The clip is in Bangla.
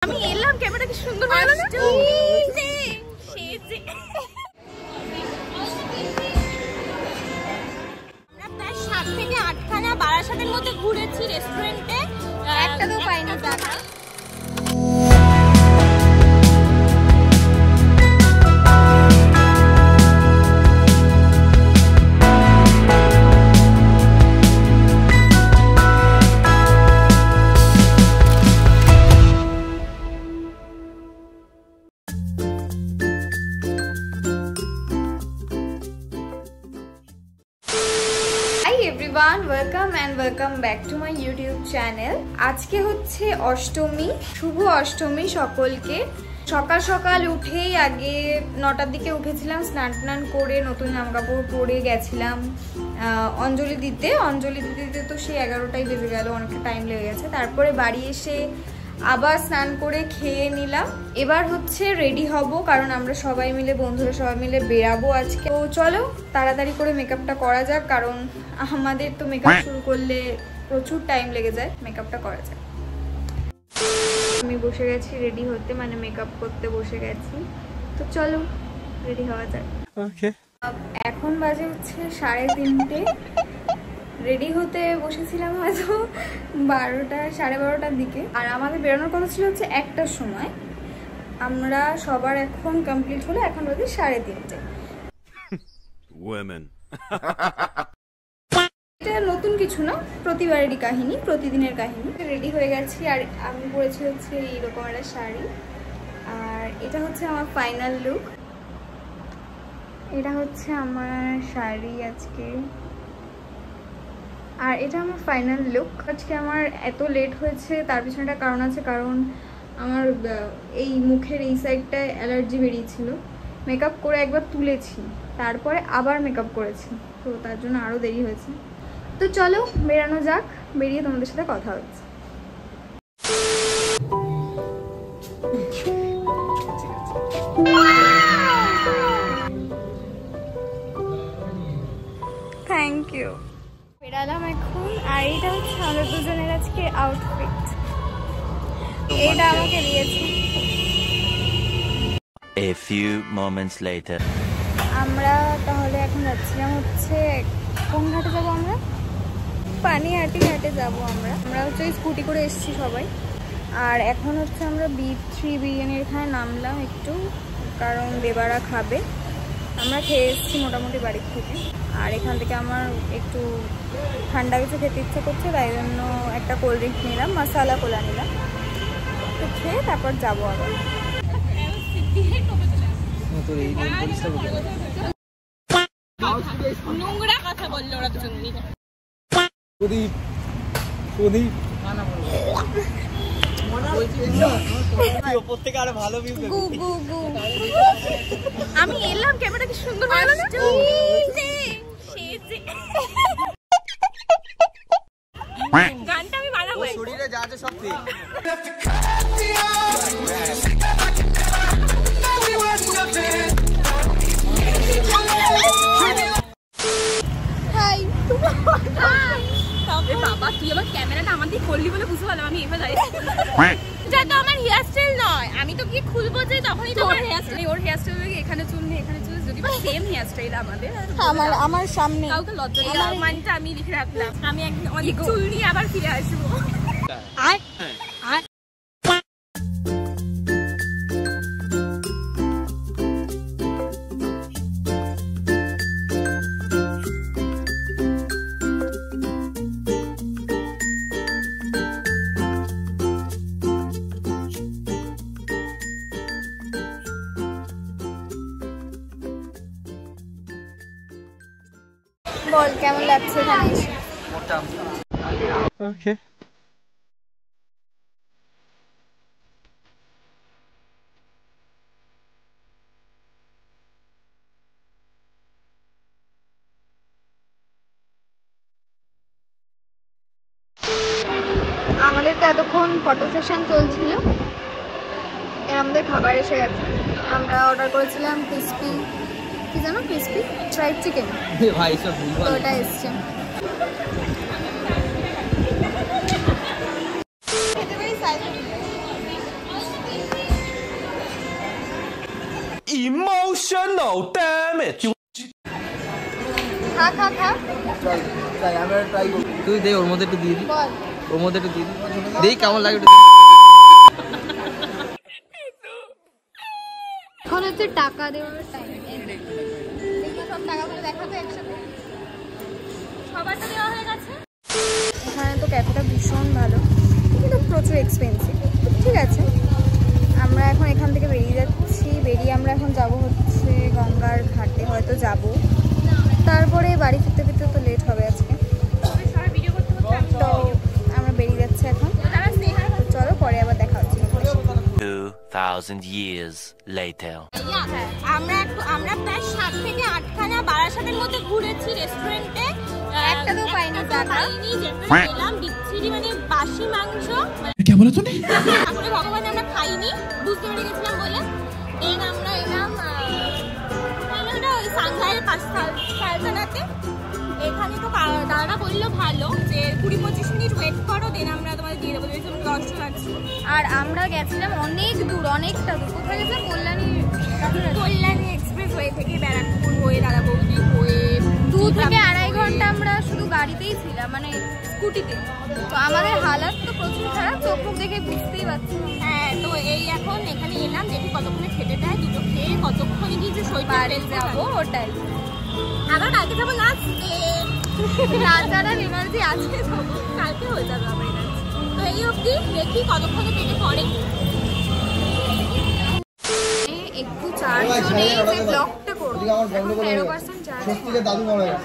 আমি এলাম ক্যামেরা কি সুন্দর বানালো না আমরা প্রায় 7 থেকে 8 খানা বারাসাতের মধ্যে ঘুরেছি রেস্টুরেন্টে, একটাও পাইনি টাকা। Welcome back to my YouTube channel. আজকে হচ্ছে অষ্টমী, শুভ অষ্টমী সকলকে। সকাল সকাল উঠেই আগে 9টার দিকে উঠেছিলাম, স্নান করে নতুন জামাকাপড় পরে গেছিলাম অঞ্জলি দিতে। তো সেই 11টাই বেজে গেল, অনেকটা টাইম লেগে গেছে। তারপরে বাড়ি এসে আবার স্নান করে খেয়ে নিলাম। এবার হচ্ছে রেডি হব, কারণ আমরা সবাই মিলে, বন্ধুরা সবাই মিলে বেরাবো আজকে। তো চলো তাড়াতাড়ি করে মেকআপটা করা যাক, কারণ আমাদের তো মেকআপ শুরু করলে প্রচুর টাইম লেগে যায়। মেকআপটা করা যাক। আমি বসে গেছি রেডি হতে, মানে মেকআপ করতে বসে গেছি। তো চলো রেডি হওয়া যাক। এখন বাজে হচ্ছে 3:30। রেডি হতে বসেছিলাম হয়তো 12টা, 12:30টার দিকে। আর আমাদের বেরোনোর কথা ছিল হচ্ছে 1টার সময়। আমরা সবার এখন কমপ্লিট হলো, এখন বাজে 3:30। এটা নতুন কিছু না, প্রতিবারেরই কাহিনী, প্রতিদিনের কাহিনী। রেডি হয়ে গেছি, আর আমি পরেছি হচ্ছে এইরকম একটা শাড়ি। আর এটা হচ্ছে আমার ফাইনাল লুক। এটা হচ্ছে আমার শাড়ি আজকে, আর এটা আমার ফাইনাল লুক। আজকে আমার এত লেট হয়েছে, তার পিছনে একটা কারণ আছে। কারণ আমার এই মুখের এই সাইডটায় অ্যালার্জি বেরিয়েছিল। মেকআপ করে একবার তুলেছি, তারপরে আবার মেকআপ করেছি, তো তার জন্য আরও দেরি হয়েছে। তো চলো বেরানো যাক, বেরিয়ে তোমাদের সাথে কথা হচ্ছে। Thank you. বেরালাম এখন, আর এইটা হচ্ছে আমাদের দুজনের আজকে আউটফিট। এটা আমাকে দিয়েছে। A few moments later. আমরা তাহলে এখন যাচ্ছিলাম হচ্ছে কোন ঘাটে যাবো আমরা? পানিহাটি ঘাটে যাবো আমরা হচ্ছে স্কুটি করে এসেছি সবাই। আর এখন হচ্ছে আমরা B3 বিরিয়ানির এখানে নামলাম একটু, কারণ দেবারা খাবে। আমরা খেয়ে এসেছি মোটামুটি বাড়ির থেকে। আর এখান থেকে আমার একটু ঠান্ডা কিছু খেতে ইচ্ছা করছে, তাই জন্য একটা কোল্ড ড্রিঙ্ক নিলাম, মশালা কোলা নিলাম। তো খেয়ে তারপর যাবো আবার। নোংরা কথা বললো ওরা দুজন মিলে। আমি এলাম ক্যামেরা কি সুন্দর বানালো না গানটা আমি বানাবো। শরীরে যা আছে সব ঠিক। বাবা তুই আমার ক্যামেরাটা আমার দিয়ে করলি বলে বুঝতে পারলাম আমি এবার যা। তো আমার হেয়ার স্টাইল নয়, আমি তো গিয়ে খুলবো যে তখনই তো হেয়ার স্টাইল, ওর হেয়ার স্টাইল এখানে চুল নেই এখানে চুল, যদি সেম হেয়ার স্টাইল আমাদের। আমার সামনে কাউকে লজ্জা এই মানটা আমি লিখে রাখলাম। আমি একদিন অনেক চুল নিয়ে আবার ফিরে আসবো। বল কেমন লাগছে এখানে এসে? ওকে। আমাদের তো এতক্ষণ ফটো সেশন চলছিল, আমাদের খাবার এসে গেছে। আমরা অর্ডার করেছিলাম ক্রিসপি, কি জানো, ক্রিসপি ফ্রাইড চিকেন। তো ওটা এসছে। Emotional damage. খা খা খা তুই দে ওর মধ্যে একটু দিয়ে দি, বল ওর মধ্যে একটু দিয়ে দি, দেই কেমন লাগে একটু। এখন হচ্ছে টাকা দেওয়ার টাইম। সব টাকাগুলো দেখাবে একসাথে। সবারটা দেওয়া হয়ে গেছে। এখানে তো ক্যাফেটা ভীষণ ভালো কিন্তু প্রচুর এক্সপেন্সিভ। ঠিক আছে, আমরা এখন এখান থেকে বেরিয়ে যাচ্ছি। বেরিয়ে আমরা এখন যাব হচ্ছে গঙ্গার ঘাটে, হয়তো যাব। তারপরে বাড়ি ফিরতে ফিরতে তো লেট হবে আজকে, সবাই ভিডিও করতে করতে আমি তো আমরা বেরিয়ে যাচ্ছি এখন। তো চলো পরে আবার দেখা হচ্ছে। 2,000 years later. আমরা প্রায় 7 থেকে 8খানা বারাসাতের মধ্যে ঘুরেছি রেস্টুরেন্টে, একটাতেও পাইনি জায়গা। যেখানে খেলাম বিচ্ছিরি মানে বাসি মাংস। क्या बोला तूने? ঠাকুরে ভগবান আমরা খাইনি, বুঝতে পেরে গেছিলাম বলে। দেন আমরা এলাম ওই সাংঘাইয়ের পাশ সালতানাতে। এখানে তো দাদা বললো ভালো যে 20-25 মিনিট ওয়েট করো, দেন আমরা তোমাদের দিয়ে দেবো। 10 লাগছে। আর আমরা গেছিলাম অনেক দূর, অনেকটা দূর। কোথায় গেছিলাম? কল্যাণী এক্সপ্রেস ওয়ে থেকে ব্যারাকপুর হয়ে দাদা বৌদি হয়ে 2 থেকে 2.5 ঘন্টা আমরা শুধু গাড়িতেই ছিলাম, মানে স্কুটিতে। তো আমাদের হালাত তো প্রচুর খারাপ, চোখ মুখ দেখে বুঝতেই পারছি। হ্যাঁ, তো এই এখন এখানে এলাম, দেখি কতক্ষণে খেতে দেয়। দুটো খেয়ে কতক্ষণে গিয়ে বাড়ি যাবো, ওটাই। আবার কালকে যাবো নাচতে। রাজারা এনার্জি আছে, কালকে হয়ে যাবে আবার এনার্জি। তো এই অবধি দেখি কতক্ষণে পেটে পড়ে। একটু চার্জ নেই যে ব্লগটা করবো, এখন 13% চার্জ। দাদু মনে হয়